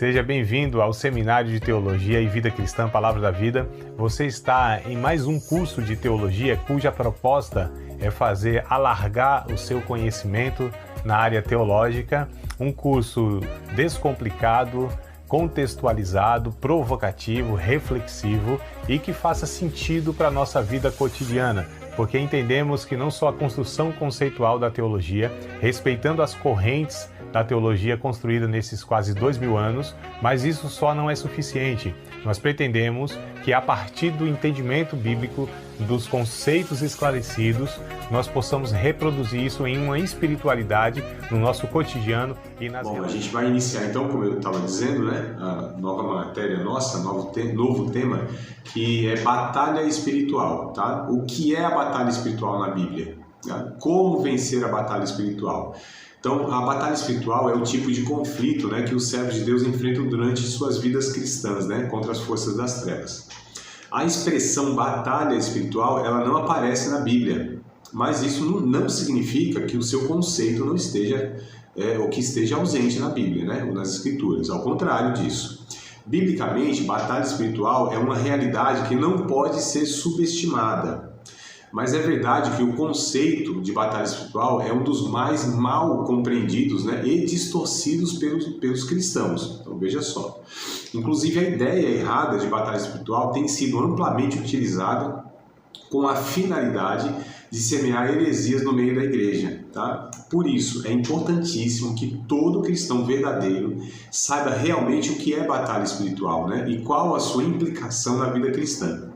Seja bem-vindo ao Seminário de Teologia e Vida Cristã Palavra da Vida. Você está em mais um curso de teologia cuja proposta é fazer alargar o seu conhecimento na área teológica, um curso descomplicado, contextualizado, provocativo, reflexivo e que faça sentido para a nossa vida cotidiana, porque entendemos que não só a construção conceitual da teologia, respeitando as correntes da teologia construída nesses quase 2000 anos, mas isso só não é suficiente. Nós pretendemos que a partir do entendimento bíblico, dos conceitos esclarecidos, nós possamos reproduzir isso em uma espiritualidade no nosso cotidiano e nas Bom, a gente vai iniciar então, como eu estava dizendo, né, a nova matéria nossa, novo tema, que é batalha espiritual, tá? O que é a batalha espiritual na Bíblia? Tá? Como vencer a batalha espiritual? Então, a batalha espiritual é o tipo de conflito, né, que os servos de Deus enfrentam durante suas vidas cristãs, né, contra as forças das trevas. A expressão batalha espiritual, ela não aparece na Bíblia, mas isso não significa que o seu conceito não esteja, ou que esteja ausente na Bíblia, né, ou nas Escrituras. Ao contrário disso. Biblicamente, batalha espiritual é uma realidade que não pode ser subestimada. Mas é verdade que o conceito de batalha espiritual é um dos mais mal compreendidos, né, e distorcidos pelos cristãos. Então veja só. Inclusive a ideia errada de batalha espiritual tem sido amplamente utilizada com a finalidade de semear heresias no meio da igreja. Tá? Por isso é importantíssimo que todo cristão verdadeiro saiba realmente o que é batalha espiritual, né, e qual a sua implicação na vida cristã.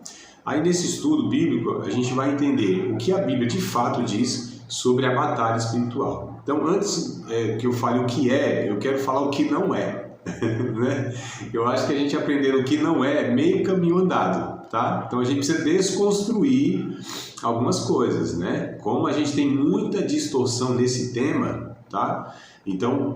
Aí nesse estudo bíblico a gente vai entender o que a Bíblia de fato diz sobre a batalha espiritual. Então antes que eu fale o que é, eu quero falar o que não é. Né? Eu acho que a gente aprender o que não é meio caminho andado, tá? Então a gente precisa desconstruir algumas coisas, né? Como a gente tem muita distorção nesse tema, tá? Então,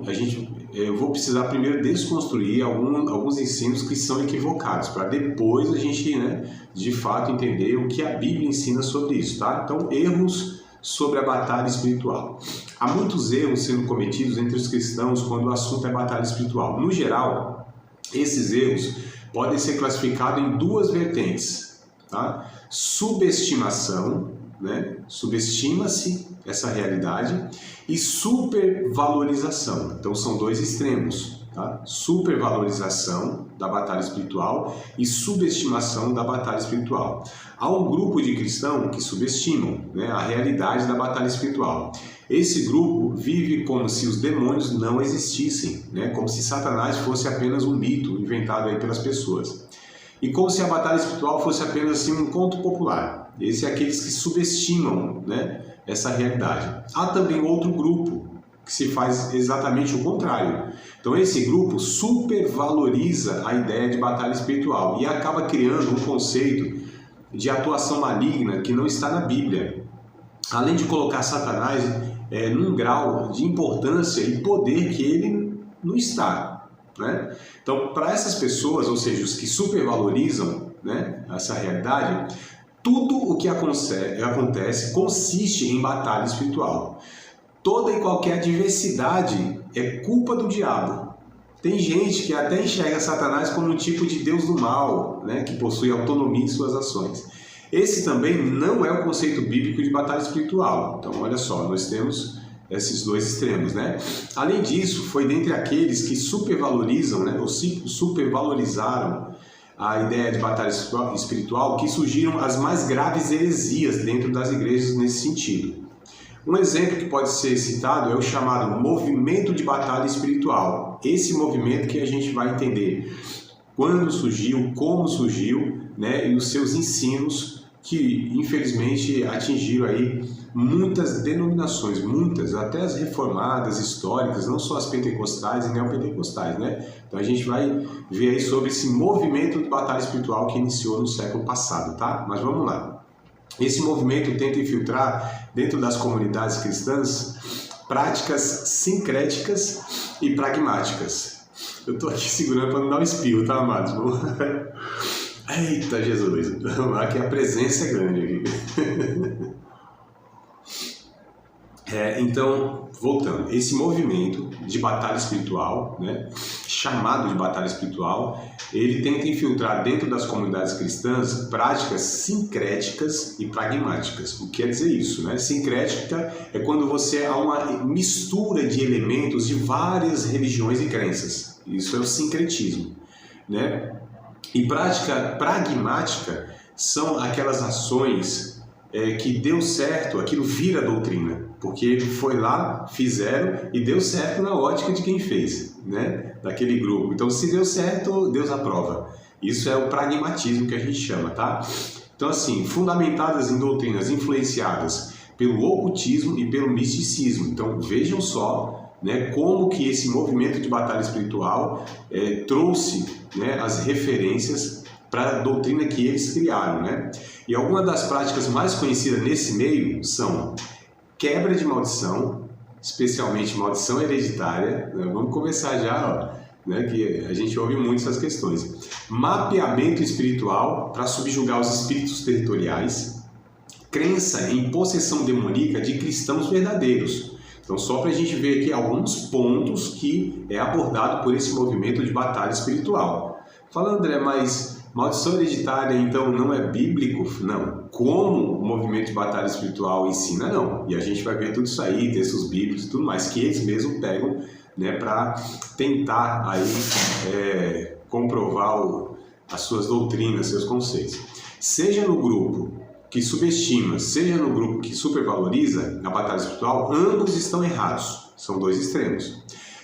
eu vou precisar primeiro desconstruir alguns ensinos que são equivocados, para depois a gente, né, de fato, entender o que a Bíblia ensina sobre isso, tá? Então, erros sobre a batalha espiritual. Há muitos erros sendo cometidos entre os cristãos quando o assunto é batalha espiritual. No geral, esses erros podem ser classificados em duas vertentes, tá? Subestimação, né? Subestima-se essa realidade, e supervalorização. Então são dois extremos, tá? Supervalorização da batalha espiritual e subestimação da batalha espiritual. Há um grupo de cristãos que subestimam, né, a realidade da batalha espiritual. Esse grupo vive como se os demônios não existissem, né, como se Satanás fosse apenas um mito inventado aí pelas pessoas. E como se a batalha espiritual fosse apenas assim, um conto popular. Esse é aqueles que subestimam, né, essa realidade. Há também outro grupo que se faz exatamente o contrário. Então esse grupo supervaloriza a ideia de batalha espiritual e acaba criando um conceito de atuação maligna que não está na Bíblia. Além de colocar Satanás num grau de importância e poder que ele não está. Né? Então, para essas pessoas, ou seja, os que supervalorizam, né, essa realidade, tudo o que acontece consiste em batalha espiritual. Toda e qualquer adversidade é culpa do diabo. Tem gente que até enxerga Satanás como um tipo de Deus do mal, né, que possui autonomia em suas ações. Esse também não é o conceito bíblico de batalha espiritual. Então, olha só, nós temos esses dois extremos, né? Além disso, foi dentre aqueles que supervalorizam, né, ou supervalorizaram a ideia de batalha espiritual que surgiram as mais graves heresias dentro das igrejas nesse sentido. Um exemplo que pode ser citado é o chamado movimento de batalha espiritual. Esse movimento que a gente vai entender quando surgiu, como surgiu, né, e os seus ensinos que infelizmente atingiram aí muitas denominações, muitas, até as reformadas históricas, não só as pentecostais e neopentecostais, né? Então a gente vai ver aí sobre esse movimento de batalha espiritual que iniciou no século passado, tá? Mas vamos lá. Esse movimento tenta infiltrar dentro das comunidades cristãs práticas sincréticas e pragmáticas. Eu tô aqui segurando para não dar um espirro, tá, amados? Eita, Jesus! Vamos lá, que a presença é grande aqui. Então, voltando, esse movimento de batalha espiritual, né, chamado de batalha espiritual, ele tenta infiltrar dentro das comunidades cristãs práticas sincréticas e pragmáticas. O que quer dizer isso, né? Sincrética é quando você há uma mistura de elementos de várias religiões e crenças. Isso é o sincretismo, né? E prática pragmática são aquelas ações que deu certo, aquilo vira doutrina, porque foi lá, fizeram e deu certo na ótica de quem fez, né? Daquele grupo. Então, se deu certo, Deus aprova. Isso é o pragmatismo que a gente chama, tá? Então, assim, fundamentadas em doutrinas influenciadas pelo ocultismo e pelo misticismo. Então, vejam só, né, como que esse movimento de batalha espiritual trouxe, né, as referências para a doutrina que eles criaram, né? E algumas das práticas mais conhecidas nesse meio são quebra de maldição, especialmente maldição hereditária, né? Vamos começar já, ó, né, que a gente ouve muito essas questões. Mapeamento espiritual para subjugar os espíritos territoriais, crença em possessão demoníaca de cristãos verdadeiros. Então, só para a gente ver aqui alguns pontos que é abordado por esse movimento de batalha espiritual. Fala, André, mas maldição hereditária, então, não é bíblico? Não. Como o movimento de batalha espiritual ensina, não. E a gente vai ver tudo isso aí, textos bíblicos e tudo mais, que eles mesmos pegam, né, para tentar aí comprovar as suas doutrinas, seus conceitos. Seja no grupo que subestima, seja no grupo que supervaloriza a batalha espiritual, ambos estão errados. São dois extremos.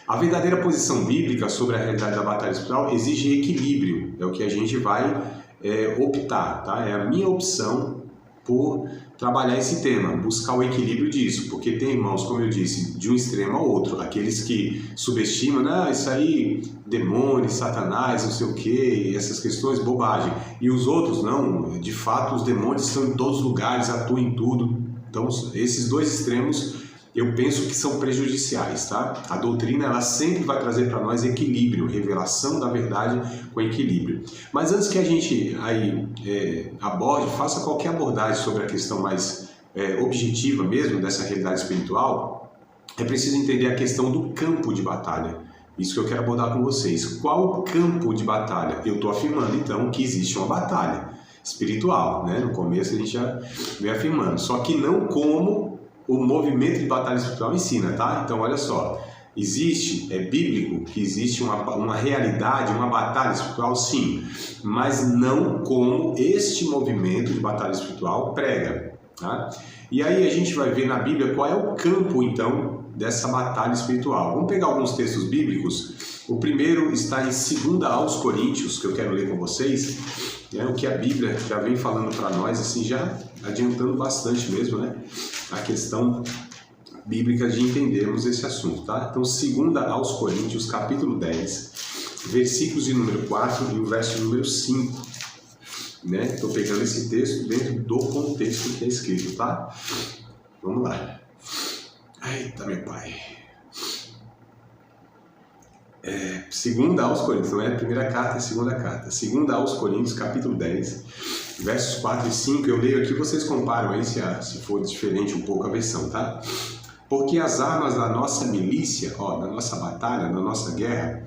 A verdadeira posição bíblica sobre a realidade da batalha espiritual exige equilíbrio. É o que a gente vai optar, tá? É a minha opção por trabalhar esse tema, buscar o equilíbrio disso, porque tem irmãos, como eu disse, de um extremo ao outro, aqueles que subestimam, isso aí, demônio, satanás, não sei o que, essas questões, bobagem, e os outros não, de fato os demônios estão em todos os lugares, atuam em tudo. Então esses dois extremos eu penso que são prejudiciais, tá? A doutrina, ela sempre vai trazer para nós equilíbrio, revelação da verdade com equilíbrio. Mas antes que a gente aí aborde, faça qualquer abordagem sobre a questão mais objetiva mesmo dessa realidade espiritual, é preciso entender a questão do campo de batalha. Isso que eu quero abordar com vocês. Qual o campo de batalha? Eu estou afirmando, então, que existe uma batalha espiritual, né? No começo a gente já veio afirmando. Só que não como o movimento de batalha espiritual ensina, tá? Então, olha só, é bíblico que existe uma realidade, uma batalha espiritual, sim, mas não como este movimento de batalha espiritual prega, tá? E aí a gente vai ver na Bíblia qual é o campo, então, dessa batalha espiritual. Vamos pegar alguns textos bíblicos. O primeiro está em 2 aos Coríntios, que eu quero ler com vocês, o que a Bíblia já vem falando para nós, assim, já adiantando bastante mesmo, né? A questão bíblica de entendermos esse assunto, tá? Então, 2 aos Coríntios, capítulo 10, versículos de número 4 e o verso número 5, né? Estou pegando esse texto dentro do contexto que é escrito, tá? Vamos lá. Eita, meu pai. 2 aos Coríntios, não é a primeira carta, é a segunda carta. 2 aos Coríntios, capítulo 10, versos 4 e 5, eu leio aqui, vocês comparam aí se for diferente um pouco a versão, tá? Porque as armas da nossa milícia, da nossa batalha, da nossa guerra,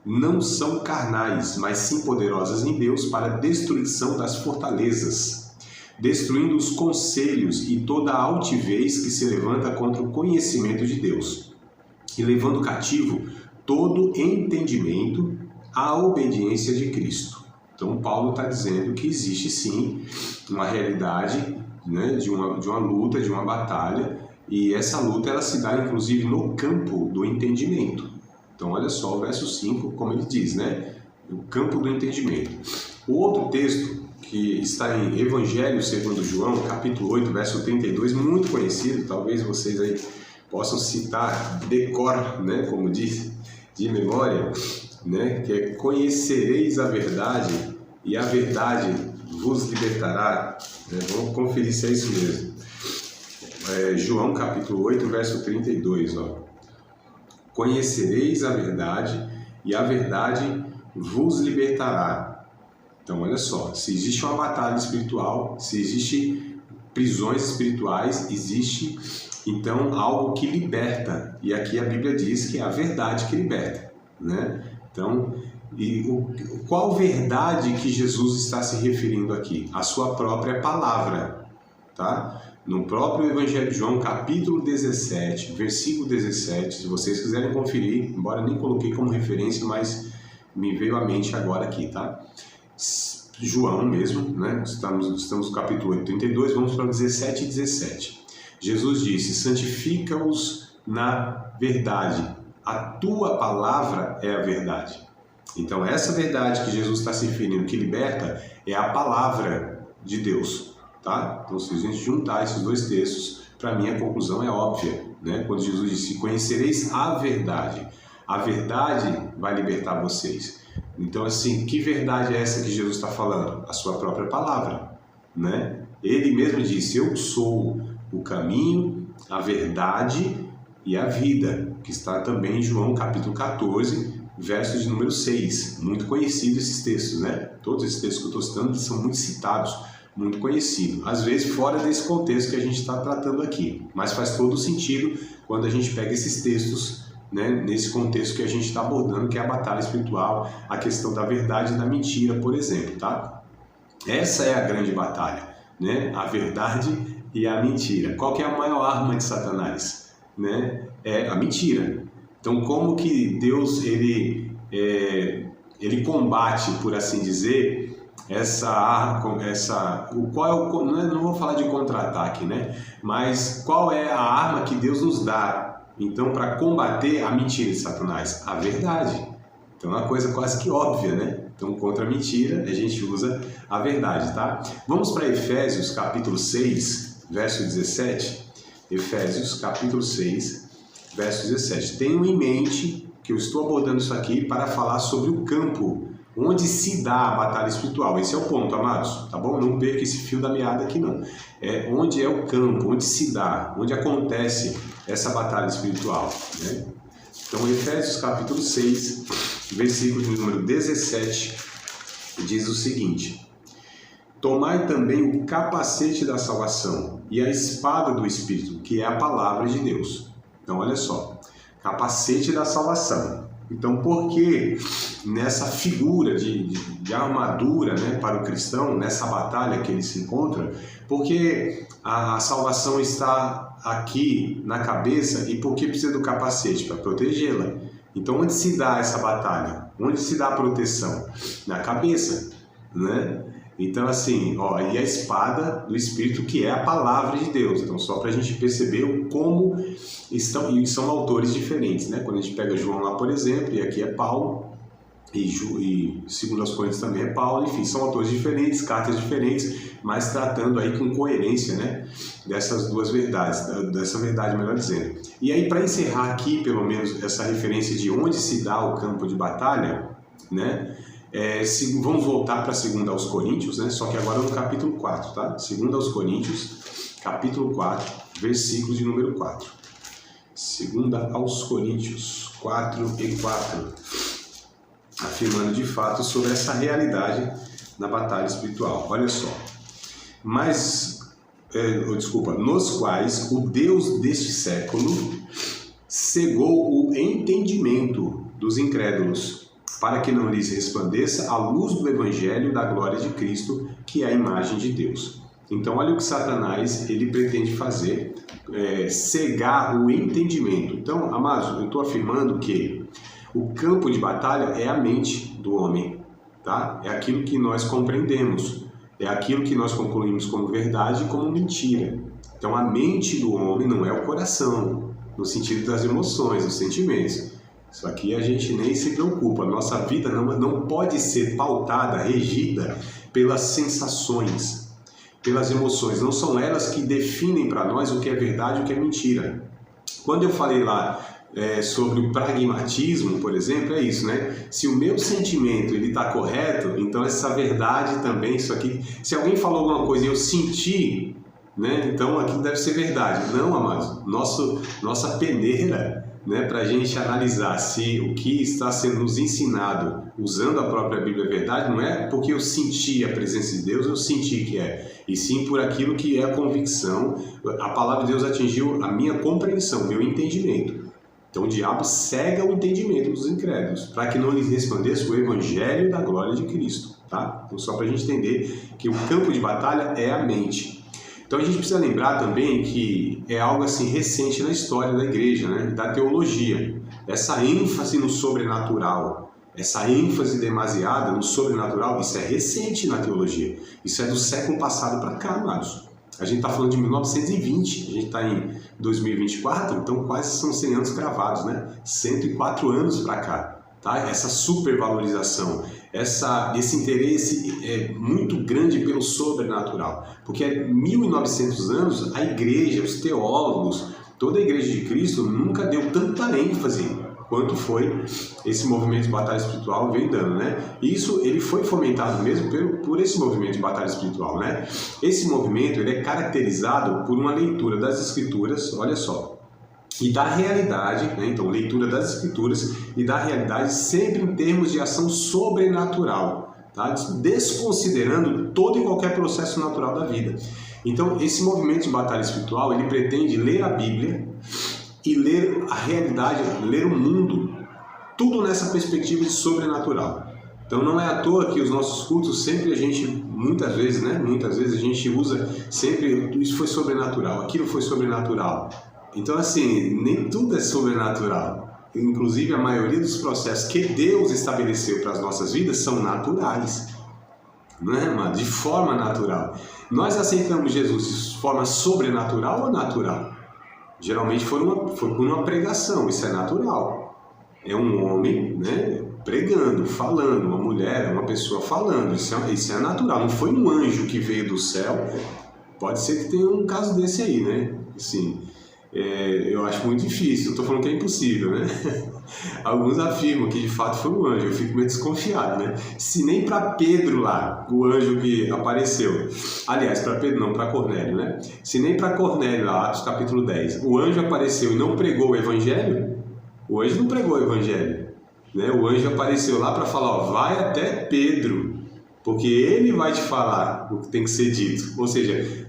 não são carnais, mas sim poderosas em Deus para a destruição das fortalezas, destruindo os conselhos e toda a altivez que se levanta contra o conhecimento de Deus, e levando cativo todo entendimento à obediência de Cristo. Então, Paulo está dizendo que existe sim uma realidade, né, de uma luta, de uma batalha, e essa luta ela se dá inclusive no campo do entendimento. Então, olha só o verso 5, como ele diz, né? O campo do entendimento. O outro texto, que está em Evangelho segundo João, capítulo 8, verso 32, muito conhecido, talvez vocês aí possam citar decor, né, como diz, de memória, né, que é: conhecereis a verdade e a verdade vos libertará. Vamos conferir se é isso mesmo. João capítulo 8, verso 32, conhecereis a verdade e a verdade vos libertará. Então olha só, se existe uma batalha espiritual, se existe prisões espirituais, existe então algo que liberta. E aqui a Bíblia diz que é a verdade que liberta, né? Então, qual verdade que Jesus está se referindo aqui? A sua própria palavra, tá? No próprio Evangelho de João, capítulo 17, versículo 17, se vocês quiserem conferir, embora nem coloquei como referência, mas me veio à mente agora aqui, tá? João mesmo, né? Estamos no capítulo 8, 32, vamos para 17 e 17. Jesus disse: santifica-os na verdade, a tua palavra é a verdade. Então, essa verdade que Jesus está se referindo, que liberta, é a palavra de Deus, tá? Então, se a gente juntar esses dois textos, para mim a conclusão é óbvia, né? Quando Jesus disse: conhecereis a verdade vai libertar vocês. Então, assim, que verdade é essa que Jesus está falando? A sua própria palavra, né? Ele mesmo disse: eu sou o caminho, a verdade e a vida, que está também em João capítulo 14, verso de número 6. Muito conhecido esses textos, né? Todos esses textos que eu estou citando são muito citados, muito conhecidos. Às vezes fora desse contexto que a gente está tratando aqui, mas faz todo sentido quando a gente pega esses textos, né, nesse contexto que a gente está abordando, que é a batalha espiritual, a questão da verdade e da mentira, por exemplo, tá? Essa é a grande batalha, né? A verdade e a mentira. Qual que é a maior arma de Satanás, né? É a mentira. Então, como que Deus ele combate, por assim dizer, não vou falar de contra-ataque, né? Mas qual é a arma que Deus nos dá, então, para combater a mentira de Satanás? A verdade. Então, é uma coisa quase que óbvia, né? Então, contra a mentira, a gente usa a verdade, tá? Vamos para Efésios, capítulo 6, verso 17. Efésios, capítulo 6, verso 17. Tenham em mente que eu estou abordando isso aqui para falar sobre o campo onde se dá a batalha espiritual. Esse é o ponto, amados, tá bom? Não perca esse fio da meada aqui, não. É onde é o campo, onde se dá, onde acontece essa batalha espiritual, né? Então, Efésios capítulo 6, versículo de número 17, diz o seguinte: tomai também o capacete da salvação e a espada do Espírito, que é a palavra de Deus. Então, olha só, capacete da salvação. Então, por que nessa figura de armadura, né, para o cristão, nessa batalha que ele se encontra? Porque a salvação está aqui na cabeça, e por que precisa do capacete? Para protegê-la. Então, onde se dá essa batalha? Onde se dá a proteção? Na cabeça, né? Então, assim, ó, e a espada do Espírito, que é a palavra de Deus. Então, só para a gente perceber como estão, e são autores diferentes, né? Quando a gente pega João lá, por exemplo, e aqui é Paulo, e segundo as Coríntios também é Paulo, enfim, são autores diferentes, cartas diferentes, mas tratando aí com coerência, né, dessas duas verdades, dessa verdade, melhor dizendo. E aí, para encerrar aqui, pelo menos, essa referência de onde se dá o campo de batalha, né, vamos voltar para 2 aos Coríntios, né, só que agora no capítulo 4, tá? 2 aos Coríntios, capítulo 4, versículo de número 4. 2 aos Coríntios 4 e 4. Afirmando de fato sobre essa realidade na batalha espiritual. Olha só. Nos quais o Deus deste século cegou o entendimento dos incrédulos, para que não lhes resplandeça a luz do Evangelho da glória de Cristo, que é a imagem de Deus. Então, olha o que Satanás ele pretende fazer, cegar o entendimento. Então, amados, eu estou afirmando que o campo de batalha é a mente do homem, tá? É aquilo que nós compreendemos, é aquilo que nós concluímos como verdade e como mentira. Então, a mente do homem não é o coração, no sentido das emoções, dos sentimentos. Isso aqui a gente nem se preocupa. Nossa vida não pode ser pautada, regida pelas sensações, pelas emoções. Não são elas que definem para nós o que é verdade e o que é mentira. Quando eu falei lá sobre o pragmatismo, por exemplo, é isso, né? Se o meu sentimento ele está correto, então essa verdade também, isso aqui, se alguém falou alguma coisa e eu senti, né? Então aquilo deve ser verdade. Não, amados, nossa peneira, né, para a gente analisar se o que está sendo nos ensinado usando a própria Bíblia é verdade, não é porque eu senti a presença de Deus, eu senti que é, e sim por aquilo que é a convicção. A palavra de Deus atingiu a minha compreensão, meu entendimento. Então o diabo cega o entendimento dos incrédulos, para que não lhes resplandeça o evangelho da glória de Cristo. Tá? Então só para a gente entender que o campo de batalha é a mente. Então a gente precisa lembrar também que é algo assim recente na história da igreja, né? Da teologia. Essa ênfase no sobrenatural, essa ênfase demasiada no sobrenatural, isso é recente na teologia. Isso é do século passado para cá, amados. A gente está falando de 1920, a gente está em 2024, então quase são 100 anos cravados, né? 104 anos para cá, tá? Essa supervalorização, esse interesse é muito grande pelo sobrenatural, porque há 1900 anos a igreja, os teólogos, toda a igreja de Cristo nunca deu tanta ênfase quanto foi esse movimento de batalha espiritual vem dando, né? Isso ele foi fomentado mesmo por esse movimento de batalha espiritual, né? Esse movimento ele é caracterizado por uma leitura das Escrituras, olha só, e da realidade, né? Então, leitura das Escrituras e da realidade sempre em termos de ação sobrenatural, tá? Desconsiderando todo e qualquer processo natural da vida. Então, esse movimento de batalha espiritual, ele pretende ler a Bíblia e ler a realidade, ler o mundo, tudo nessa perspectiva de sobrenatural. Então não é à toa que os nossos cultos sempre a gente, muitas vezes a gente usa sempre, isso foi sobrenatural, aquilo foi sobrenatural. Então assim, nem tudo é sobrenatural. Inclusive a maioria dos processos que Deus estabeleceu para as nossas vidas são naturais. Não é, amado? De forma natural. Nós aceitamos Jesus de forma sobrenatural ou natural? Geralmente foi por uma pregação, isso é natural. É um homem, né, pregando, falando, uma mulher, uma pessoa falando, isso é natural. Não foi um anjo que veio do céu. Pode ser que tenha um caso desse aí, né? Assim, eu acho muito difícil, não estou falando que é impossível, né? Alguns afirmam que de fato foi um anjo, eu fico meio desconfiado, né? Se nem para Pedro lá, o anjo que apareceu, aliás, para Pedro não, para Cornélio, né? Se nem para Cornélio lá, Atos capítulo 10, o anjo apareceu e não pregou o evangelho, o anjo não pregou o evangelho, né? O anjo apareceu lá para falar, ó, vai até Pedro, porque ele vai te falar o que tem que ser dito. Ou seja,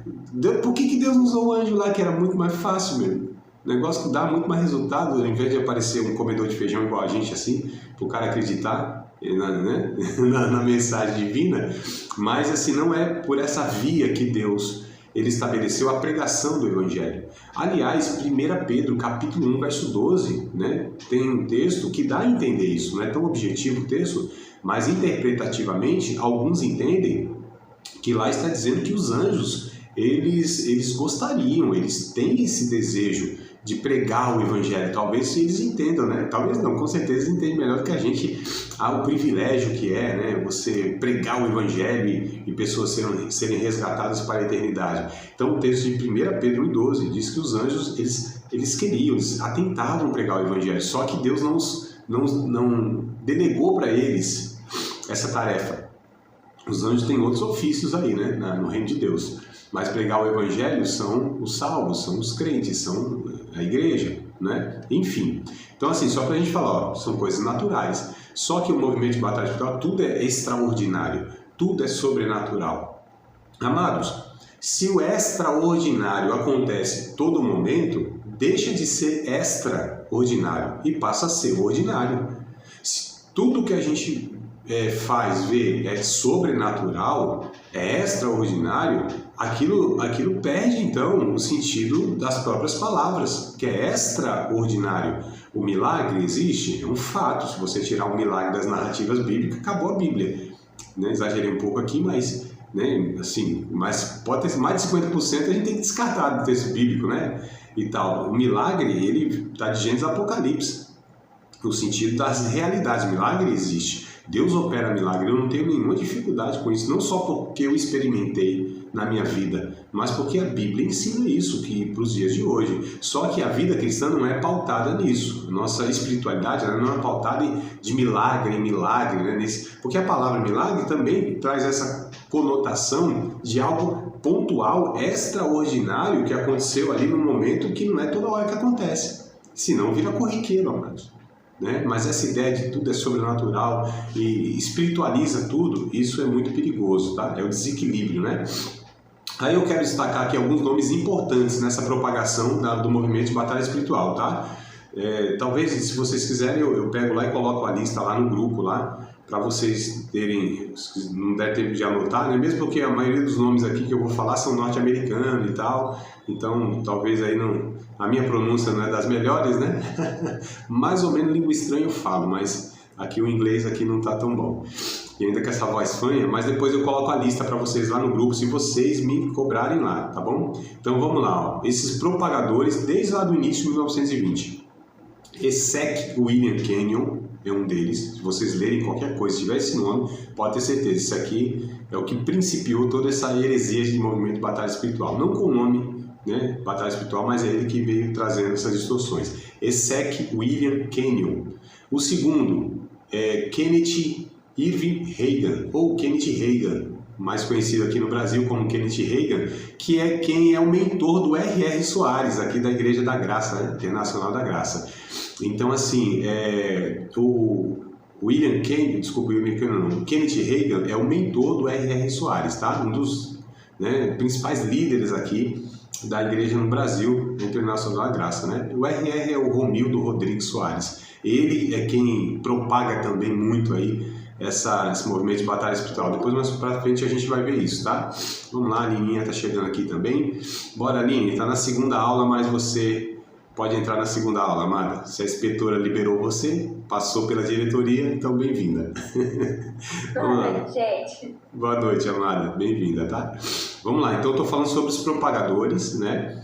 por que Deus usou o anjo lá, que era muito mais fácil mesmo? Negócio que dá muito mais resultado, ao invés de aparecer um comedor de feijão igual a gente assim, para o cara acreditar na mensagem divina, mas assim, não é por essa via que Deus ele estabeleceu a pregação do Evangelho. Aliás, 1 Pedro capítulo 1, verso 12, né, tem um texto que dá a entender isso, não é tão objetivo o texto, mas interpretativamente alguns entendem que lá está dizendo que os anjos eles gostariam, eles têm esse desejo de pregar o Evangelho. Talvez eles entendam, né? Talvez não, com certeza eles entendem melhor do que a gente o privilégio que é, né? Você pregar o Evangelho e pessoas serem resgatadas para a eternidade. Então o texto de 1 Pedro 1,12 diz que os anjos, eles queriam, eles atentavam pregar o Evangelho, só que Deus não delegou para eles essa tarefa. Os anjos têm outros ofícios aí, né? No reino de Deus. Mas pregar o Evangelho são os salvos, são os crentes, são a igreja, né? Enfim. Então, assim, só para a gente falar, ó, são coisas naturais. Só que o movimento de batalha espiritual, tudo é extraordinário, tudo é sobrenatural. Amados, se o extraordinário acontece todo momento, deixa de ser extraordinário e passa a ser ordinário. Se tudo que a gente faz, ver, é sobrenatural, é extraordinário, aquilo perde então o sentido das próprias palavras, que é extraordinário. O milagre existe, é um fato. Se você tirar o milagre das narrativas bíblicas, acabou a Bíblia, né? Exagerei um pouco aqui, mas, né, assim, mas pode ter mais de 50% a gente tem que descartar do texto bíblico, né? E tal. O milagre, ele está de Gênesis a Apocalipse, no sentido das realidades. O milagre existe. Deus opera milagre, eu não tenho nenhuma dificuldade com isso, não só porque eu experimentei na minha vida, mas porque a Bíblia ensina isso para os dias de hoje. Só que a vida cristã não é pautada nisso. Nossa espiritualidade não é pautada de milagre em milagre, né? Porque a palavra milagre também traz essa conotação de algo pontual, extraordinário, que aconteceu ali no momento que não é toda hora que acontece. senão vira corriqueiro, amados. Né? Mas essa ideia de tudo é sobrenatural e espiritualiza tudo, isso é muito perigoso, tá? É o desequilíbrio, né? Aí eu quero destacar aqui alguns nomes importantes nessa propagação do movimento de batalha espiritual, tá? Talvez, se vocês quiserem, eu pego lá e coloco a lista lá no grupo, lá, para vocês terem, se não der tempo de anotar, né? Mesmo porque a maioria dos nomes aqui que eu vou falar são norte-americanos e tal, então talvez aí não, a minha pronúncia não é das melhores, né? Mais ou menos língua estranha eu falo, mas aqui o inglês aqui não tá tão bom. E ainda com essa voz fanha, mas depois eu coloco a lista para vocês lá no grupo, se vocês me cobrarem lá, tá bom? Então vamos lá, ó. Esses propagadores desde lá do início de 1920. Essek William Kenyon é um deles. Se vocês lerem qualquer coisa, se tiver esse nome, pode ter certeza, esse aqui é o que principiou toda essa heresia de movimento de batalha espiritual. Não com o nome, né, batalha espiritual, mas é ele que veio trazendo essas distorções. Essek William Kenyon. O segundo é Kenneth Irving Reagan, ou Kenneth Reagan, mais conhecido aqui no Brasil como Kenneth Reagan, que é quem é o mentor do R.R. Soares, aqui da Igreja da Graça, né? Internacional da Graça. Então, assim, o Kenneth Reagan é o mentor do R.R. Soares, tá? Um dos, né, principais líderes aqui da Igreja no Brasil, Internacional da Graça, né? O R.R. é o Romildo Rodrigues Soares. Ele é quem propaga também muito aí esse movimento de batalha espiritual. Depois, mais pra frente, a gente vai ver isso, tá? Vamos lá, a Lininha tá chegando aqui também. Bora, Aline, tá na segunda aula, mas você pode entrar na segunda aula, amada. Se a inspetora liberou você, passou pela diretoria, então bem-vinda. Boa noite, gente. Boa noite, amada. Bem-vinda, tá? Vamos lá, então eu tô falando sobre os propagadores, né?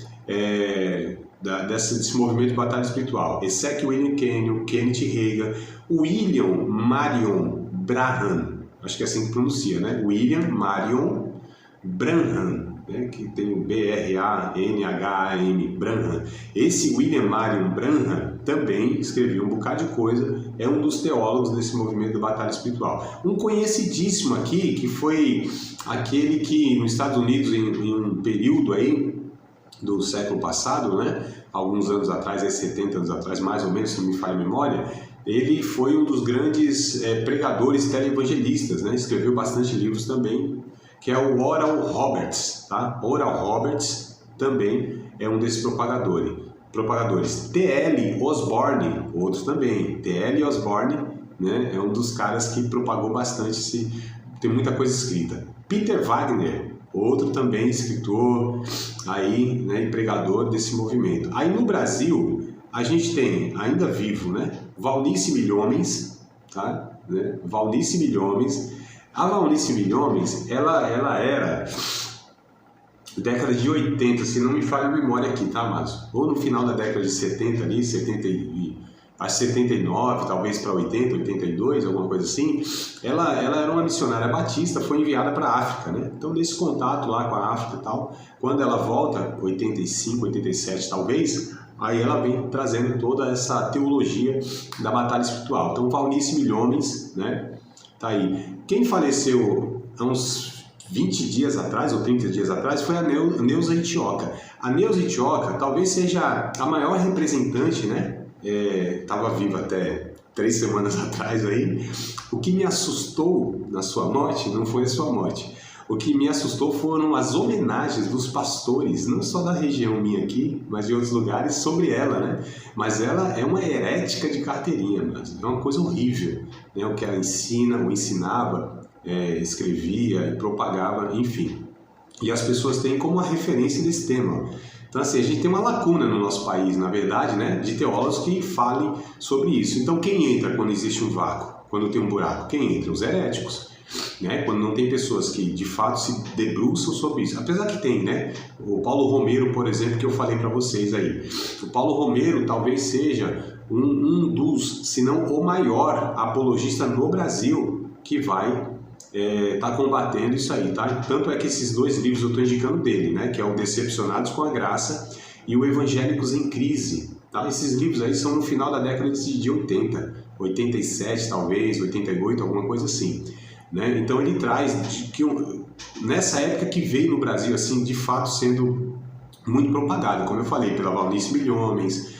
Desse movimento de batalha espiritual. Essek William Kenyon, Kenneth Reagan, William Marion Branham, acho que é assim que pronuncia, né? William Marion Branham, né? Que tem o B-R-A-N-H-A-M, Branham. Esse William Marion Branham também escreveu um bocado de coisa, é um dos teólogos desse movimento de batalha espiritual. Um conhecidíssimo aqui, que foi aquele que nos Estados Unidos, em um período aí do século passado, né? Alguns anos atrás, 70 anos atrás, mais ou menos, se não me falha a memória, ele foi um dos grandes pregadores televangelistas, né? Escreveu bastante livros também, que é o Oral Roberts, tá? Oral Roberts também é um desses propagadores. T.L. Osborne, outro também. T.L. Osborne, né? É um dos caras que propagou bastante, tem muita coisa escrita. Peter Wagner, outro também escritor aí, né, e pregador desse movimento. Aí no Brasil, a gente tem, ainda vivo, né, Valnice Milhomens, tá? Né? Valnice Milhomens. A Valnice Milhomens, ela era década de 80, se não me falha a memória aqui, tá, Márcio? Ou no final da década de 70 ali, 79, talvez para 80, 82, alguma coisa assim. Ela era uma missionária batista, foi enviada para a África, né? Então, nesse contato lá com a África e tal, quando ela volta, 85, 87 talvez, aí ela vem trazendo toda essa teologia da batalha espiritual. Então, Valnice Milhomens, né? Tá aí. Quem faleceu há uns 20 dias atrás, ou 30 dias atrás, foi a Neuza Itioca. A Neuza Itioca talvez seja a maior representante, né? Estava viva até 3 semanas atrás aí. O que me assustou na sua morte não foi a sua morte. O que me assustou foram as homenagens dos pastores, não só da região minha aqui, mas de outros lugares, sobre ela, né? Mas ela é uma herética de carteirinha, mas é uma coisa horrível, né? O que ela ensina, ou ensinava, escrevia e propagava, enfim. E as pessoas têm como uma referência desse tema. Então, assim, a gente tem uma lacuna no nosso país, na verdade, né, de teólogos que falem sobre isso. Então, quem entra quando existe um vácuo, quando tem um buraco? Quem entra? Os heréticos, né? Quando não tem pessoas que, de fato, se debruçam sobre isso. Apesar que tem, né? O Paulo Romero, por exemplo, que eu falei para vocês aí. O Paulo Romero talvez seja um dos, se não o maior apologista no Brasil que vai tá combatendo isso aí, tá? Tanto é que esses 2 livros eu estou indicando dele, né? Que é o Decepcionados com a Graça e o Evangélicos em Crise, tá? Esses livros aí são no final da década de 80, 87 talvez, 88, alguma coisa assim, né? Então ele traz nessa época que veio no Brasil, assim, de fato sendo muito propagado, como eu falei, pela Valnice Milhomens,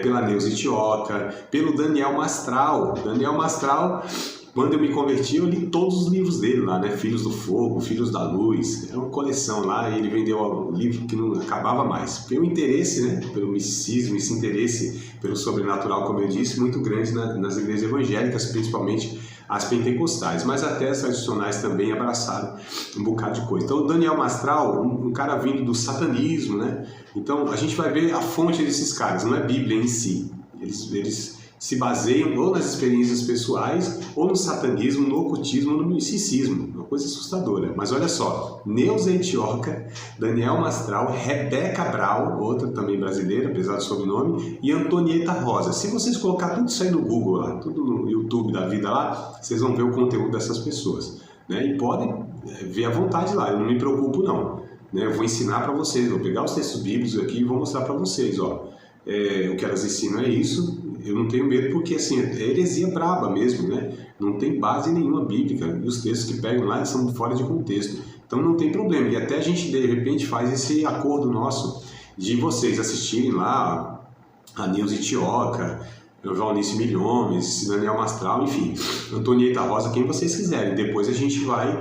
pela Neuza Itioca, pelo Daniel Mastral. Daniel Mastral, quando eu me converti, eu li todos os livros dele lá, né? Filhos do Fogo, Filhos da Luz, é uma coleção lá, e ele vendeu um livro que não acabava mais. Pelo interesse, né? Pelo misticismo, esse interesse pelo sobrenatural, como eu disse, muito grande nas igrejas evangélicas, principalmente as pentecostais, mas até as tradicionais também abraçaram um bocado de coisa. Então, o Daniel Mastral, um cara vindo do satanismo, né? Então, a gente vai ver a fonte desses caras, não é a Bíblia em si. Eles se baseiam ou nas experiências pessoais, ou no satanismo, no ocultismo, no misticismo. Uma coisa assustadora. Mas olha só, Neuza Itioca, Daniel Mastral, Rebeca Brau, outra também brasileira, apesar do sobrenome, e Antonieta Rosa. Se vocês colocar tudo isso aí no Google, lá, tudo no YouTube da vida lá, vocês vão ver o conteúdo dessas pessoas, né? E podem ver à vontade lá, eu não me preocupo não. Né? Eu vou ensinar para vocês, vou pegar os textos bíblicos aqui e vou mostrar para vocês, ó. O que elas ensinam é isso. Eu não tenho medo porque, assim, é heresia braba mesmo, né? Não tem base nenhuma bíblica. E os textos que pegam lá são fora de contexto. Então não tem problema. E até a gente, de repente, faz esse acordo nosso de vocês assistirem lá a Neuza Itioca, o Valnice Milhomes, Daniel Mastral, enfim, Antonieta Rosa, quem vocês quiserem. Depois a gente vai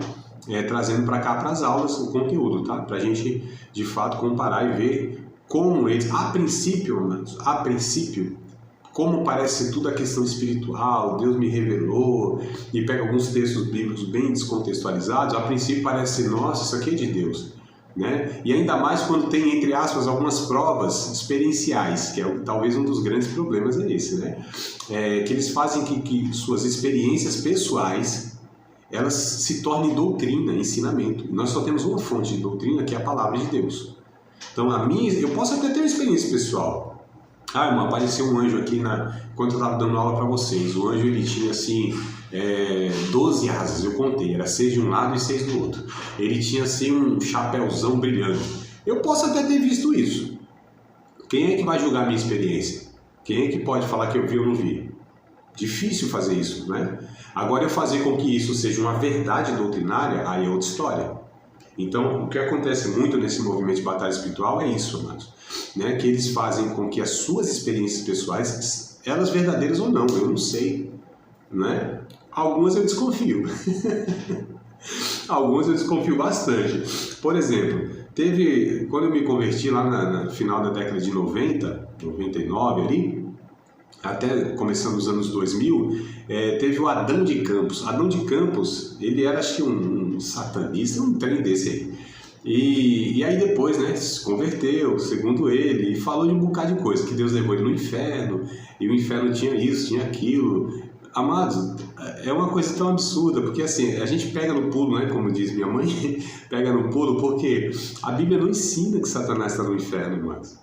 trazendo para cá, para as aulas, o conteúdo, tá? Para a gente, de fato, comparar e ver como eles, a princípio, como parece tudo a questão espiritual, Deus me revelou, e pega alguns textos bíblicos bem descontextualizados, a princípio parece, nossa, isso aqui é de Deus. Né? E ainda mais quando tem, entre aspas, algumas provas experienciais, que é talvez um dos grandes problemas é esse, né? Que eles fazem que suas experiências pessoais, elas se tornem doutrina, ensinamento. E nós só temos uma fonte de doutrina, que é a palavra de Deus. Então, eu posso até ter uma experiência pessoal. Irmão, apareceu um anjo aqui enquanto eu estava dando aula para vocês. O anjo, ele tinha, assim, 12 asas, eu contei. Era 6 de um lado e 6 do outro. Ele tinha, assim, um chapéuzão brilhante. Eu posso até ter visto isso. Quem é que vai julgar a minha experiência? Quem é que pode falar que eu vi ou não vi? Difícil fazer isso, né? Agora, eu fazer com que isso seja uma verdade doutrinária, aí é outra história. Então, o que acontece muito nesse movimento de batalha espiritual é isso, amados, né? Que eles fazem com que as suas experiências pessoais, elas verdadeiras ou não, eu não sei, né? Algumas eu desconfio. Algumas eu desconfio bastante. Por exemplo, quando eu me converti lá no final da década de 90, 99 ali, até começando os anos 2000, teve o Adão de Campos. Adão de Campos, ele era, acho que um satanista, um trem desse aí. E aí depois, né, se converteu, segundo ele, e falou de um bocado de coisa, que Deus levou ele no inferno, e o inferno tinha isso, tinha aquilo. Amados, é uma coisa tão absurda, porque assim, a gente pega no pulo, né, como diz minha mãe, pega no pulo, porque a Bíblia não ensina que Satanás está no inferno, amados.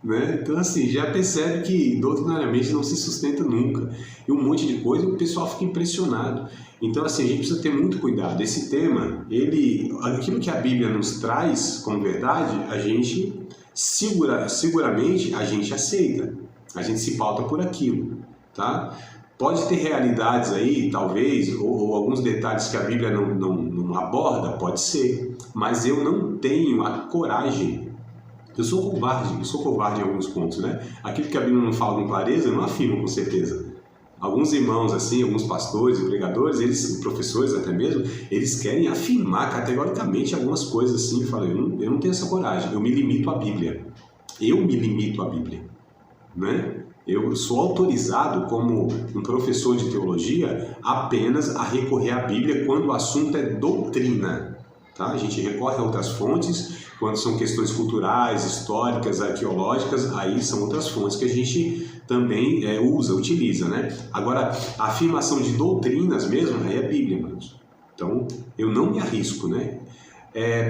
Né? Então, assim, já percebe que doutrinariamente não se sustenta nunca. E um monte de coisa, o pessoal fica impressionado. Então, assim, a gente precisa ter muito cuidado. Esse tema, aquilo que a Bíblia nos traz como verdade, a gente seguramente a gente aceita. A gente se pauta por aquilo, tá? Pode ter realidades aí, talvez, ou alguns detalhes que a Bíblia não aborda, pode ser. Mas eu não tenho a coragem. Eu sou covarde em alguns pontos, né? Aquilo que a Bíblia não fala com clareza, eu não afirmo com certeza. Alguns irmãos, assim, alguns pastores e pregadores, professores até mesmo, eles querem afirmar categoricamente algumas coisas assim. Eu falei, eu não tenho essa coragem, eu me limito à Bíblia. Né? Eu sou autorizado como um professor de teologia apenas a recorrer à Bíblia quando o assunto é doutrina. Tá? A gente recorre a outras fontes, quando são questões culturais, históricas, arqueológicas, aí são outras fontes que a gente também utiliza, né? Agora, a afirmação de doutrinas mesmo, aí é a Bíblia, irmãos. Então, eu não me arrisco, né?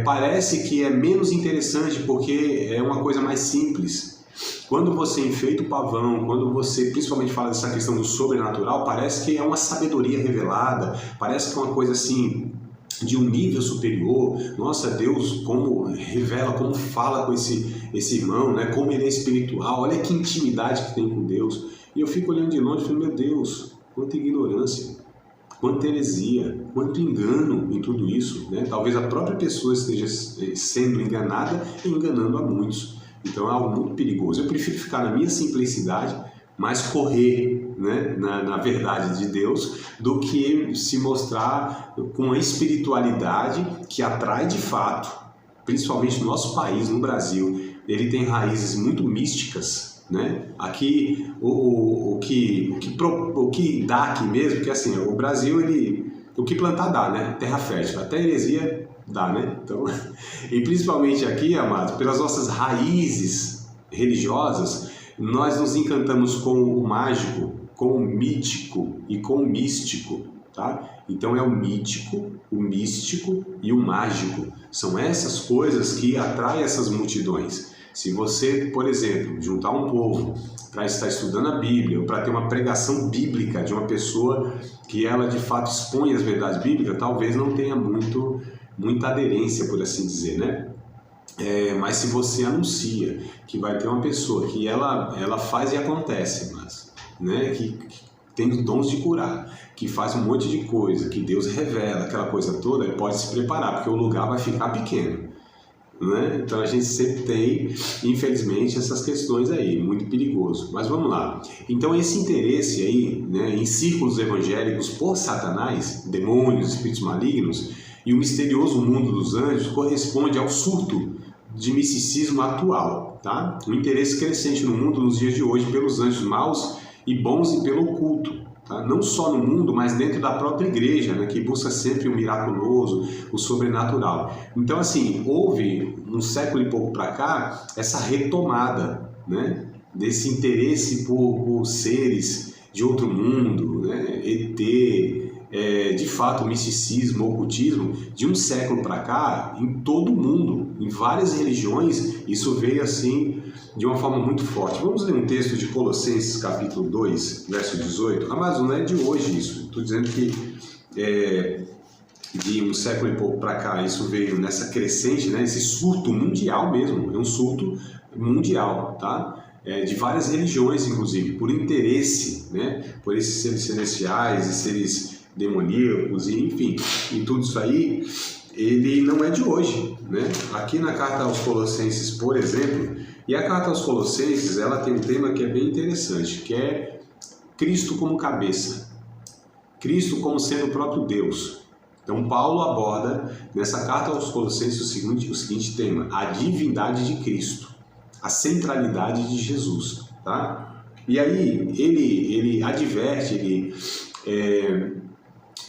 Parece que é menos interessante porque é uma coisa mais simples. Quando você enfeita o pavão, quando você principalmente fala dessa questão do sobrenatural, parece que é uma sabedoria revelada, parece que é uma coisa assim de um nível superior. Nossa, Deus como revela, como fala com esse irmão, né? Como ele é espiritual, olha que intimidade que tem com Deus. E eu fico olhando de longe e falo, meu Deus, quanta ignorância, quanta heresia, quanto engano em tudo isso, né? Talvez a própria pessoa esteja sendo enganada e enganando a muitos. Então é algo muito perigoso. Eu prefiro ficar na minha simplicidade, mas correr, né, na verdade de Deus, do que se mostrar com uma espiritualidade que atrai de fato, principalmente no nosso país, no Brasil. Ele tem raízes muito místicas, né? Aqui o que dá aqui mesmo, porque assim, o Brasil, o que plantar dá, né? Terra fértil, até heresia dá, né? Então, e principalmente aqui, amados, pelas nossas raízes religiosas, nós nos encantamos com o mágico, com o mítico e com o místico, tá? Então é o mítico, o místico e o mágico. São essas coisas que atraem essas multidões. Se você, por exemplo, juntar um povo para estar estudando a Bíblia, ou para ter uma pregação bíblica de uma pessoa que ela de fato expõe as verdades bíblicas, talvez não tenha muita aderência, por assim dizer, né? Mas se você anuncia que vai ter uma pessoa que ela faz e acontece, mas, né, que tem os dons de curar, que faz um monte de coisa, que Deus revela, aquela coisa toda, ele pode se preparar, porque o lugar vai ficar pequeno, né? Então a gente sempre tem, infelizmente, essas questões aí, muito perigoso. Mas vamos lá. Então esse interesse aí, né, em círculos evangélicos por Satanás, demônios, espíritos malignos, e o misterioso mundo dos anjos corresponde ao surto de misticismo atual, tá? Um interesse crescente no mundo nos dias de hoje pelos anjos maus e bons e pelo oculto, tá? Não só no mundo, mas dentro da própria igreja, né, que busca sempre o miraculoso, o sobrenatural. Então, assim, houve um século e pouco para cá essa retomada, né, desse interesse por seres de outro mundo, né, ET, de fato, o misticismo, o ocultismo, de um século para cá, em todo o mundo, em várias religiões, isso veio assim de uma forma muito forte. Vamos ler um texto de Colossenses, capítulo 2, verso 18. Mas não é de hoje isso. Estou dizendo que de um século e pouco para cá, isso veio nessa crescente, né, esse surto mundial mesmo, é um surto mundial, tá? De várias religiões, inclusive, por interesse, né, por esses seres celestiais e seres demoníacos, e enfim, e tudo isso aí, ele não é de hoje, né? Aqui na carta aos Colossenses, por exemplo, e a carta aos Colossenses, ela tem um tema que é bem interessante, que é Cristo como cabeça, Cristo como sendo o próprio Deus. Então Paulo aborda nessa carta aos Colossenses o seguinte tema: a divindade de Cristo, a centralidade de Jesus, tá? E aí ele adverte, ele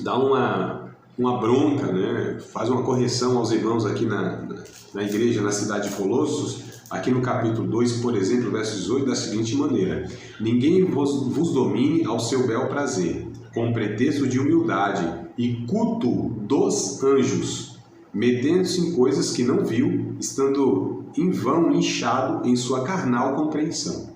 dá uma bronca, né? Faz uma correção aos irmãos aqui na igreja, na cidade de Colossos, aqui no capítulo 2, por exemplo, verso 18, da seguinte maneira: ninguém vos domine ao seu bel prazer, com pretexto de humildade e culto dos anjos, metendo-se em coisas que não viu, estando em vão inchado em sua carnal compreensão.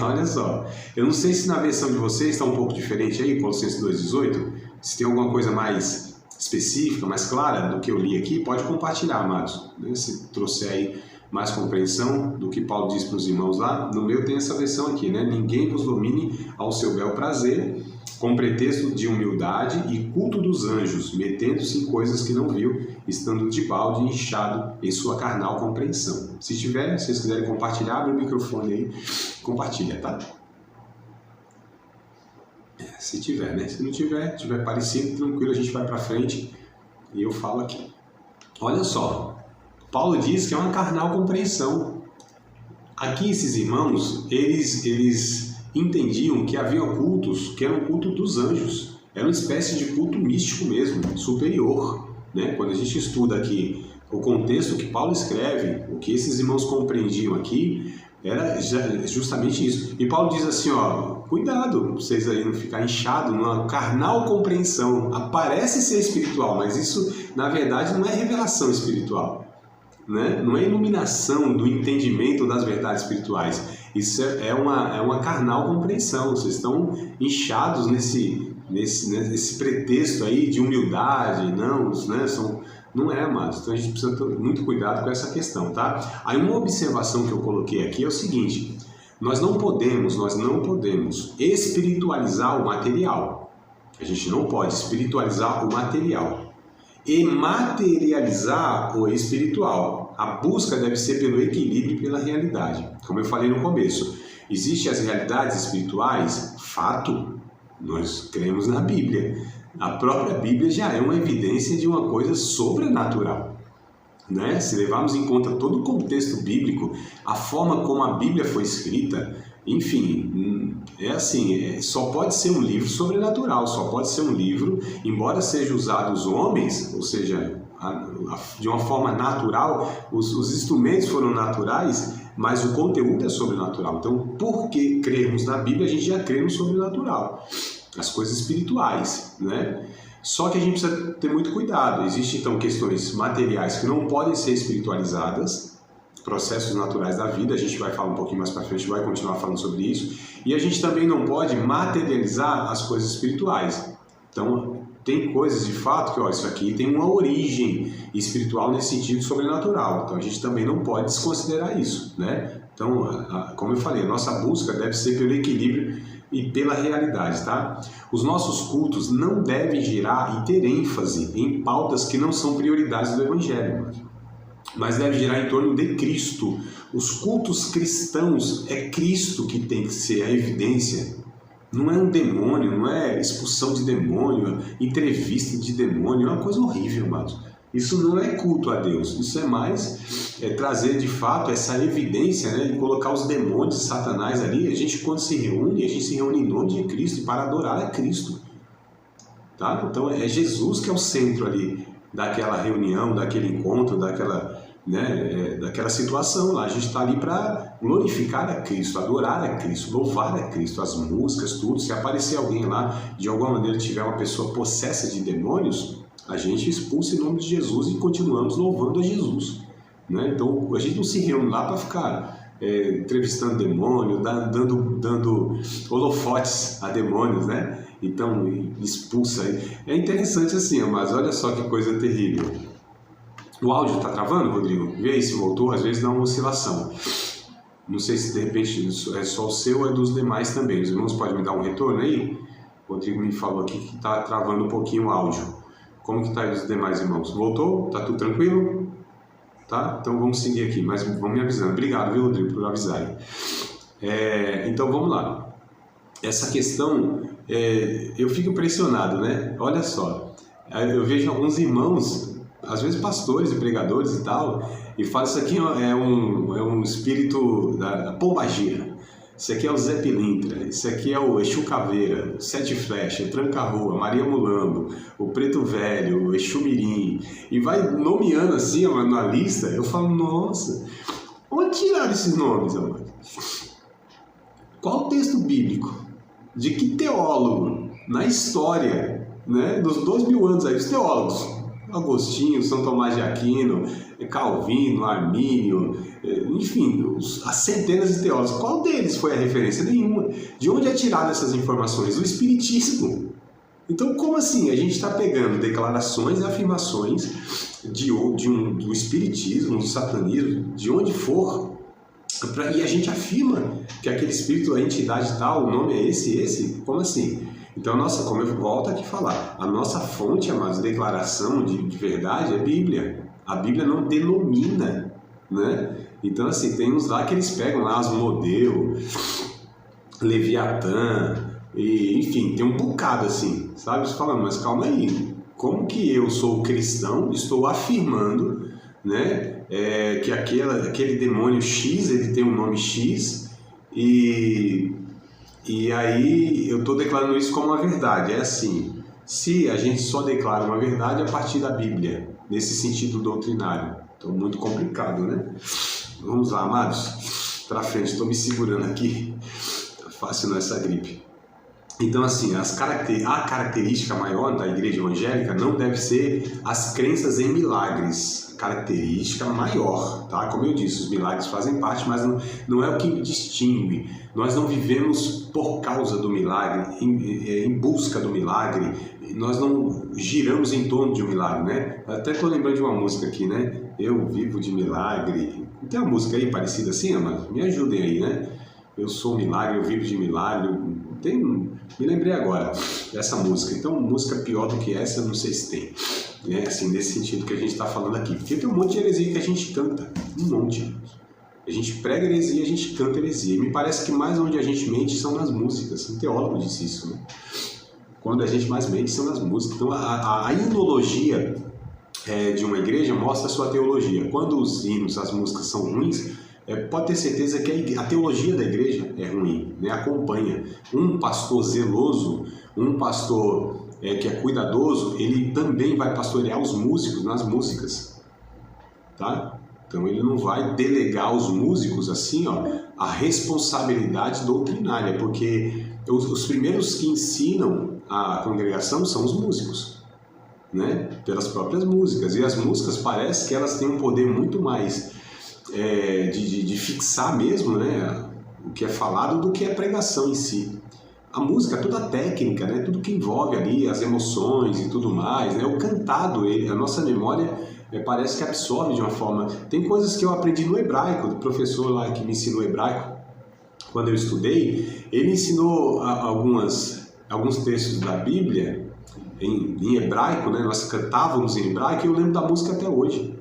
Olha só, eu não sei se na versão de vocês está um pouco diferente aí, Colossenses 2,18, se tem alguma coisa mais específica, mais clara do que eu li aqui, pode compartilhar, amados. Se trouxer aí mais compreensão do que Paulo diz para os irmãos lá, no meu tem essa versão aqui, né? Ninguém vos domine ao seu bel prazer, com pretexto de humildade e culto dos anjos, metendo-se em coisas que não viu, estando de balde inchado em sua carnal compreensão. Se tiver, se vocês quiserem compartilhar, abre o microfone aí, compartilha, tá? Se tiver, né? Se não tiver parecido, tranquilo, a gente vai para frente e eu falo aqui. Olha só, Paulo diz que é uma carnal compreensão. Aqui esses irmãos, eles entendiam que havia cultos que eram culto dos anjos. Era uma espécie de culto místico mesmo, superior, né? Quando a gente estuda aqui o contexto que Paulo escreve, o que esses irmãos compreendiam aqui, era justamente isso. E Paulo diz assim, ó, cuidado, vocês aí não ficarem inchados numa carnal compreensão. Aparece ser espiritual, mas isso, na verdade, não é revelação espiritual, né? Não é iluminação do entendimento das verdades espirituais. Isso é uma carnal compreensão. Vocês estão inchados nesse pretexto aí de humildade, não, né? Não é, amados. Então a gente precisa ter muito cuidado com essa questão, tá? Aí uma observação que eu coloquei aqui é o seguinte: nós não podemos espiritualizar o material. A gente não pode espiritualizar o material e materializar o espiritual. a busca deve ser pelo equilíbrio e pela realidade. Como eu falei no começo, existem as realidades espirituais, fato, nós cremos na Bíblia. A própria Bíblia já é uma evidência de uma coisa sobrenatural, né? Se levarmos em conta todo o contexto bíblico, a forma como a Bíblia foi escrita, enfim, é assim, só pode ser um livro sobrenatural, só pode ser um livro, embora seja usado os homens, ou seja, de uma forma natural, os instrumentos foram naturais, mas o conteúdo é sobrenatural. Então, por que crermos na Bíblia, a gente já crê no sobrenatural, as coisas espirituais, né? Só que a gente precisa ter muito cuidado. Existem, então, questões materiais que não podem ser espiritualizadas, processos naturais da vida, a gente vai falar um pouquinho mais para frente, vai continuar falando sobre isso, e a gente também não pode materializar as coisas espirituais. Então, tem coisas de fato que, olha, isso aqui tem uma origem espiritual nesse sentido sobrenatural, então a gente também não pode desconsiderar isso, né? Então, como eu falei, a nossa busca deve ser pelo equilíbrio e pela realidade, tá? Os nossos cultos não devem girar e ter ênfase em pautas que não são prioridades do Evangelho, mas deve girar em torno de Cristo. Os cultos cristãos é Cristo que tem que ser a evidência. Não é um demônio, não é expulsão de demônio, entrevista de demônio, é uma coisa horrível, amados. Isso não é culto a Deus, isso é mais trazer de fato essa evidência, né, e colocar os demônios de Satanás ali. A gente, quando se reúne, a gente se reúne em nome de Cristo e para adorar a Cristo. Tá? Então é Jesus que é o centro ali daquela reunião, daquele encontro, daquela situação lá. A gente está ali para glorificar a Cristo, adorar a Cristo, louvar a Cristo, as músicas, tudo. Se aparecer alguém lá, de alguma maneira tiver uma pessoa possessa de demônios, a gente expulsa em nome de Jesus e continuamos louvando a Jesus, né? Então a gente não se reúne lá para ficar entrevistando demônio, dando holofotes a demônios, né? Então expulsa. É interessante assim, mas olha só que coisa terrível. O áudio está travando, Rodrigo? Vê aí se voltou, às vezes dá uma oscilação. Não sei se de repente é só o seu ou é dos demais também. Os irmãos podem me dar um retorno aí? O Rodrigo me falou aqui que está travando um pouquinho o áudio. Como que está aí os demais irmãos? Voltou? Tá tudo tranquilo? Tá? Então vamos seguir aqui, mas vão me avisando. Obrigado, viu, Rodrigo, por avisar aí. Então vamos lá. Essa questão, eu fico impressionado, né? Olha só, eu vejo alguns irmãos, às vezes pastores e pregadores e tal, e falam: isso aqui é um espírito da pombagira. Esse aqui é o Zé Pilintra, esse aqui é o Exu Caveira, Sete Flechas, Tranca-Rua, Maria Mulambo, o Preto Velho, o Exu Mirim, e vai nomeando assim na lista. Eu falo: nossa, onde tiraram esses nomes, amor? Qual o texto bíblico? De que teólogo na história, né, dos 2000 anos aí, os teólogos, Agostinho, São Tomás de Aquino, Calvino, Armínio, enfim, as centenas de teólogos, qual deles foi a referência? Nenhuma. De onde é tirada essas informações? O Espiritismo. Então, como assim? A gente está pegando declarações e afirmações do Espiritismo, do Satanismo, de onde for, e a gente afirma que aquele espírito, a entidade tal, o nome é esse? Como assim? Então, como eu volto aqui a falar, a nossa fonte, amados, declaração de verdade é a Bíblia. A Bíblia não denomina, né? Então, assim, tem uns lá que eles pegam lá Asmodeu, Leviatã, e, enfim, tem um bocado assim, sabe? Você fala: mas calma aí, como que eu sou cristão, estou afirmando, né, que aquele demônio X, ele tem um nome X, e aí eu estou declarando isso como uma verdade. É assim, se a gente só declara uma verdade a partir da Bíblia, nesse sentido doutrinário, então muito complicado, né? Vamos lá, amados, para frente, estou me segurando aqui, tá fácil nessa gripe. Então, assim, a característica maior da igreja evangélica não deve ser as crenças em milagres. Característica maior, tá? Como eu disse, os milagres fazem parte, mas não é o que distingue. Nós não vivemos por causa do milagre, em busca do milagre. Nós não giramos em torno de um milagre, né? Até estou lembrando de uma música aqui, né? Eu vivo de milagre. Tem uma música aí parecida assim, mas me ajudem aí, né? Eu sou um milagre, eu vivo de milagre. Me lembrei agora dessa música. Então, música pior do que essa, eu não sei se tem. Assim, nesse sentido que a gente está falando aqui. Porque tem um monte de heresia que a gente canta. Um monte. A gente prega heresia, a gente canta heresia. E me parece que mais onde a gente mente são nas músicas. Um teólogo disse isso, né? Quando a gente mais mente são nas músicas. Então, a himnologia de uma igreja mostra a sua teologia. Quando os hinos, as músicas são ruins, pode ter certeza que a teologia da igreja é ruim, né? Acompanha. Um pastor zeloso, um pastor que é cuidadoso, ele também vai pastorear os músicos nas músicas, tá? Então ele não vai delegar aos músicos assim, ó, a responsabilidade doutrinária, porque os primeiros que ensinam a congregação são os músicos, né? Pelas próprias músicas. E as músicas parece que elas têm um poder muito mais de fixar mesmo, né, o que é falado do que a pregação em si. A música, toda a técnica, né, tudo que envolve ali as emoções e tudo mais, né, o cantado, a nossa memória parece que absorve de uma forma. Tem coisas que eu aprendi no hebraico, do professor lá que me ensinou hebraico, quando eu estudei, ele ensinou alguns textos da Bíblia em hebraico, né, nós cantávamos em hebraico e eu lembro da música até hoje.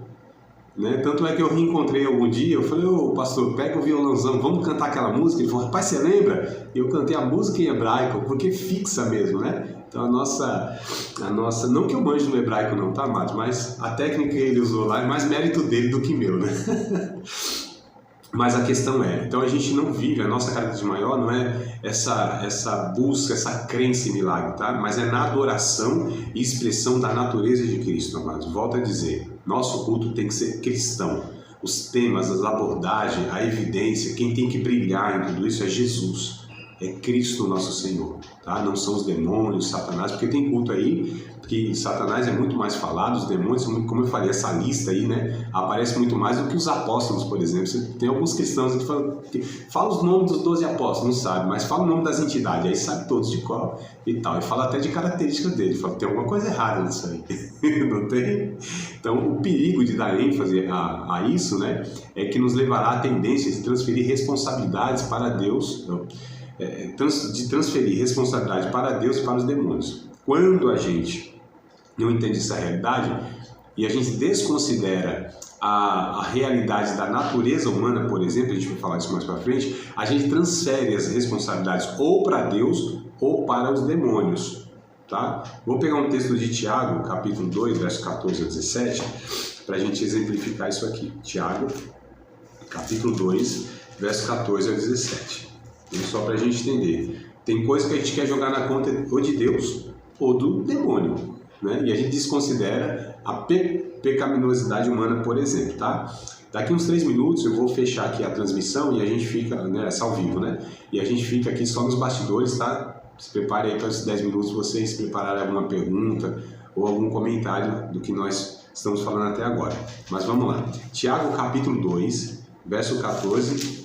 Né? Tanto é que eu reencontrei algum dia, eu falei, pastor, pega o violãozão, vamos cantar aquela música. Ele falou, rapaz, você lembra? Eu cantei a música em hebraico, porque fixa mesmo, né? Então a nossa, não que eu manjo no hebraico não, tá, Matos? Mas a técnica que ele usou lá é mais mérito dele do que meu, né? Mas a questão então a gente não vive, a nossa característica maior não é essa busca, essa crença em milagre, tá? Mas é na adoração e expressão da natureza de Cristo, amados. Volto a dizer, nosso culto tem que ser cristão. Os temas, as abordagens, a evidência, quem tem que brilhar em tudo isso é Jesus. É Cristo nosso Senhor, tá? Não são os demônios, Satanás, porque tem culto aí que Satanás é muito mais falado, os demônios, como eu falei, essa lista aí, né, aparece muito mais do que os apóstolos, por exemplo. Você tem alguns cristãos que fala os nomes dos 12 apóstolos, não sabe, mas fala o nome das entidades, aí sabe todos de qual e tal, e fala até de características dele, fala, tem alguma coisa errada nisso aí, não tem? Então, o perigo de dar ênfase a isso, né, é que nos levará à tendência de transferir responsabilidades para Deus, de transferir responsabilidade para Deus e para os demônios. Quando a gente não entende essa realidade e a gente desconsidera a realidade da natureza humana, por exemplo, a gente vai falar disso mais para frente, a gente transfere as responsabilidades ou para Deus ou para os demônios, tá? Vou pegar um texto de Tiago, capítulo 2, verso 14 a 17, para a gente exemplificar isso aqui. Tiago, capítulo 2, verso 14 a 17. Só para a gente entender. Tem coisa que a gente quer jogar na conta ou de Deus ou do demônio, né? E a gente desconsidera a pecaminosidade humana, por exemplo, tá? Daqui uns 3 minutos eu vou fechar aqui a transmissão e a gente fica, né, essa ao vivo, né? E a gente fica aqui só nos bastidores, tá? Se prepare aí para esses 10 minutos vocês prepararem alguma pergunta ou algum comentário do que nós estamos falando até agora. Mas vamos lá. Tiago, capítulo 2, verso 14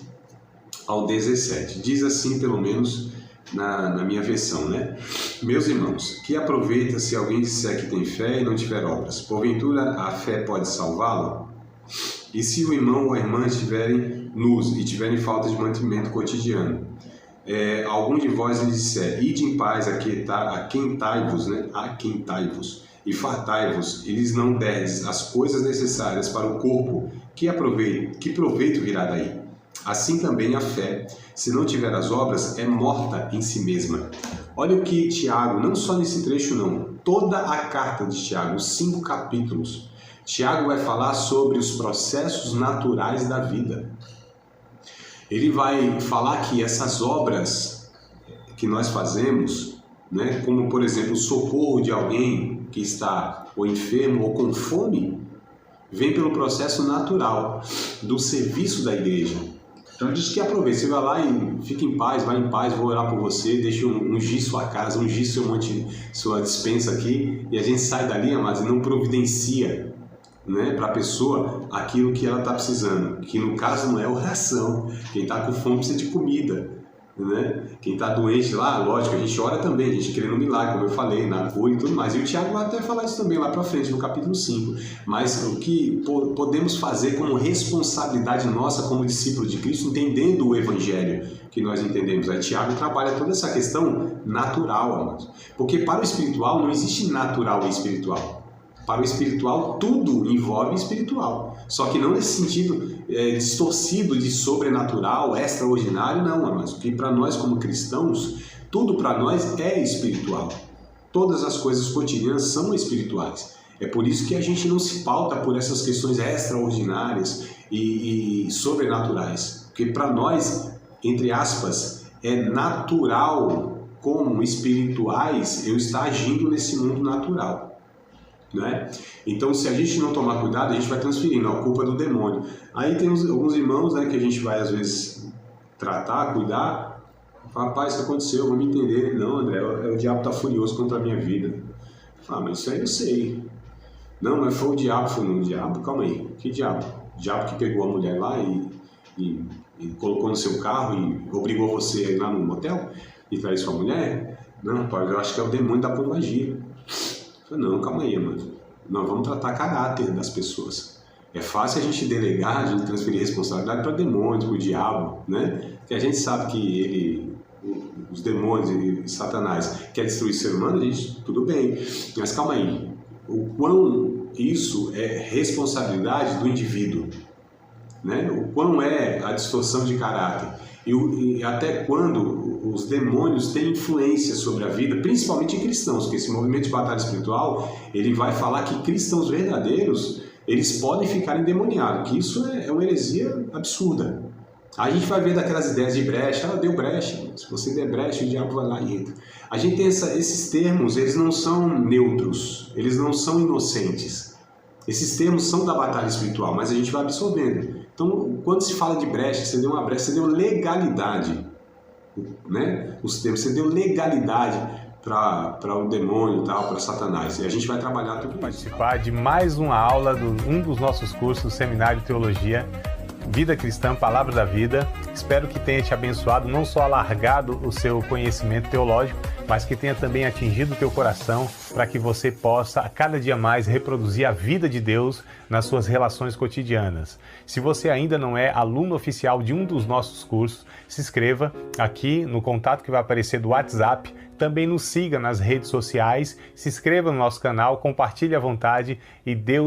ao 17. Diz assim, pelo menos na minha versão, né? Meus irmãos, que aproveita se alguém disser que tem fé e não tiver obras? Porventura a fé pode salvá-lo? E se o irmão ou a irmã estiverem nus e tiverem falta de mantimento cotidiano, algum de vós lhe disser, ide em paz, aquentai-vos, né? Aquentai-vos e fartai-vos, e lhes não derdes as coisas necessárias para o corpo, que proveito virá daí? Assim também a fé, se não tiver as obras, é morta em si mesma. Olha o que Tiago, não só nesse trecho não, toda a carta de Tiago, os 5 capítulos, Tiago vai falar sobre os processos naturais da vida. Ele vai falar que essas obras que nós fazemos, né, como por exemplo o socorro de alguém que está ou enfermo ou com fome, vem pelo processo natural do serviço da igreja. Então diz que aproveita, você vai lá e fica em paz, vai em paz, vou orar por você, deixa ungir sua casa, ungir sua despensa aqui, e a gente sai dali, amados, e não providencia, né, para a pessoa aquilo que ela está precisando, que no caso não é oração, quem está com fome precisa de comida, né? Quem está doente lá, lógico, a gente ora também, a gente querendo um milagre, como eu falei, na cura e tudo mais. E o Tiago vai até falar isso também lá para frente, no capítulo 5. Mas o que podemos fazer como responsabilidade nossa como discípulo de Cristo, entendendo o Evangelho que nós entendemos. Aí Tiago trabalha toda essa questão natural, amados. Porque para o espiritual não existe natural e espiritual. Para o espiritual, tudo envolve espiritual. Só que não nesse sentido distorcido de sobrenatural, extraordinário, não, mas porque para nós como cristãos, tudo para nós é espiritual. Todas as coisas cotidianas são espirituais. É por isso que a gente não se pauta por essas questões extraordinárias e sobrenaturais. Porque para nós, entre aspas, é natural, como espirituais, eu estar agindo nesse mundo natural. Né? Então, se a gente não tomar cuidado, a gente vai transferindo a culpa do demônio. Aí tem alguns irmãos, né, que a gente vai às vezes tratar, cuidar, fala, pai, isso aconteceu, vamos entender. Não, André, o diabo está furioso contra a minha vida. Ah, mas isso aí eu sei. Não, mas foi o diabo, foi o diabo, calma aí, que diabo? O diabo que pegou a mulher lá e colocou no seu carro e obrigou você a ir lá no motel e trair sua mulher? Não, pai, eu acho que é o demônio da pombagira. Não, calma aí, mano. Nós vamos tratar caráter das pessoas. É fácil a gente delegar, a gente transferir responsabilidade para demônios, para o diabo, né? Porque a gente sabe que os demônios e Satanás quer destruir o ser humano, a gente, tudo bem. Mas calma aí. O quão isso é responsabilidade do indivíduo, né? O quão é a distorção de caráter. E até quando os demônios têm influência sobre a vida, principalmente em cristãos, porque esse movimento de batalha espiritual, ele vai falar que cristãos verdadeiros, eles podem ficar endemoniados, que isso é uma heresia absurda. Aí a gente vai ver daquelas ideias de brecha, deu brecha, se você der brecha, o diabo vai lá e entra. A gente tem esses termos, eles não são neutros, eles não são inocentes. Esses termos são da batalha espiritual, mas a gente vai absorvendo. Então, quando se fala de brecha, você deu uma brecha, você deu legalidade, né? Os termos, você deu legalidade para o demônio e tal, para Satanás. E a gente vai trabalhar tudo isso. Participar de mais uma aula de um dos nossos cursos do Seminário de Teologia, Vida Cristã, Palavra da Vida. Espero que tenha te abençoado, não só alargado o seu conhecimento teológico, mas que tenha também atingido o teu coração para que você possa, a cada dia mais, reproduzir a vida de Deus nas suas relações cotidianas. Se você ainda não é aluno oficial de um dos nossos cursos, se inscreva aqui no contato que vai aparecer do WhatsApp. Também nos siga nas redes sociais, se inscreva no nosso canal, compartilhe à vontade e Deus